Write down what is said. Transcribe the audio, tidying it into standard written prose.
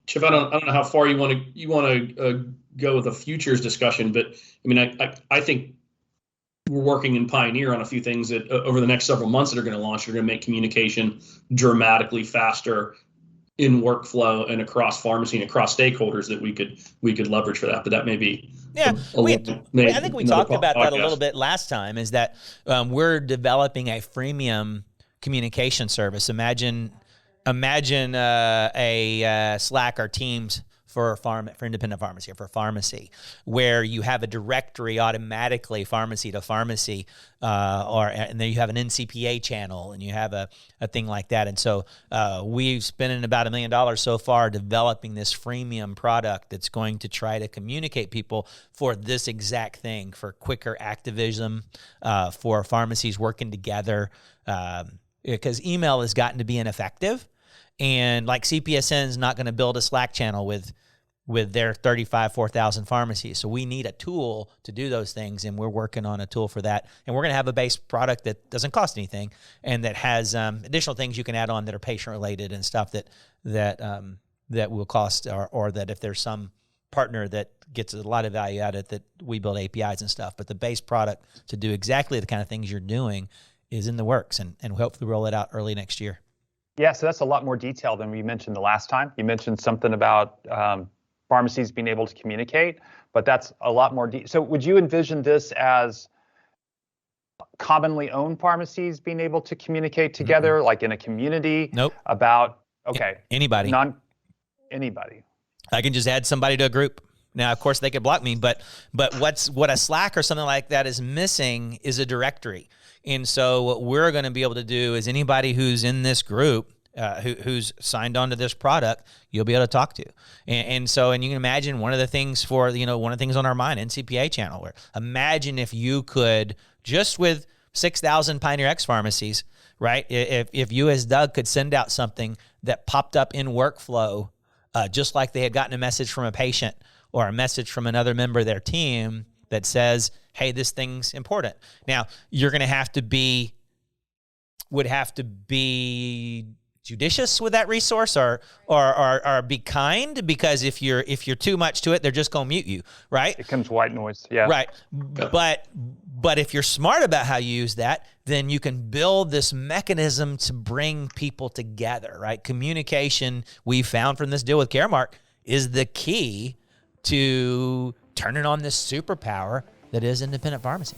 Chip, I don't know how far you want to go with a futures discussion, but I mean, I think we're working in Pioneer on a few things that over the next several months that are going to launch. Are going to make communication dramatically faster in workflow and across pharmacy and across stakeholders that we could leverage for that. But that may be I think we talked about that a little bit last time. Is that we're developing a freemium communication service. Imagine a Slack or Teams for independent pharmacy or for pharmacy, where you have a directory automatically pharmacy to pharmacy, and then you have an NCPA channel and you have a thing like that. And so we've spent about $1 million so far developing this freemium product that's going to try to communicate people for this exact thing, for quicker activism, for pharmacies working together, because email has gotten to be ineffective. And like CPSN is not going to build a Slack channel with their 4,000 pharmacies. So we need a tool to do those things, and we're working on a tool for that. And we're going to have a base product that doesn't cost anything and that has additional things you can add on that are patient-related and stuff that will cost, or that if there's some partner that gets a lot of value out of it, that we build APIs and stuff. But the base product to do exactly the kind of things you're doing is in the works, and we'll hopefully roll it out early next year. Yeah, so that's a lot more detail than we mentioned the last time. You mentioned something about pharmacies being able to communicate, but that's a lot more so would you envision this as commonly owned pharmacies being able to communicate together, like in a community? Nope. About, anybody. Anybody. I can just add somebody to a group. Now, of course, they could block me, but what a Slack or something like that is missing is a directory. And so what we're going to be able to do is anybody who's in this group, who's signed on to this product, you'll be able to talk to. And so you can imagine one of the things on our mind, NCPA channel, where imagine if you could, just with 6,000 PioneerRx pharmacies, right? If you as Doug could send out something that popped up in workflow, just like they had gotten a message from a patient or a message from another member of their team that says, hey, this thing's important. Now, you're going to have to be judicious with that resource, or be kind, because if you're too much to it, they're just going to mute you, right? It becomes white noise, yeah. Right, but if you're smart about how you use that, then you can build this mechanism to bring people together, right? Communication, we found from this deal with Caremark, is the key to turning on this superpower that is independent pharmacy.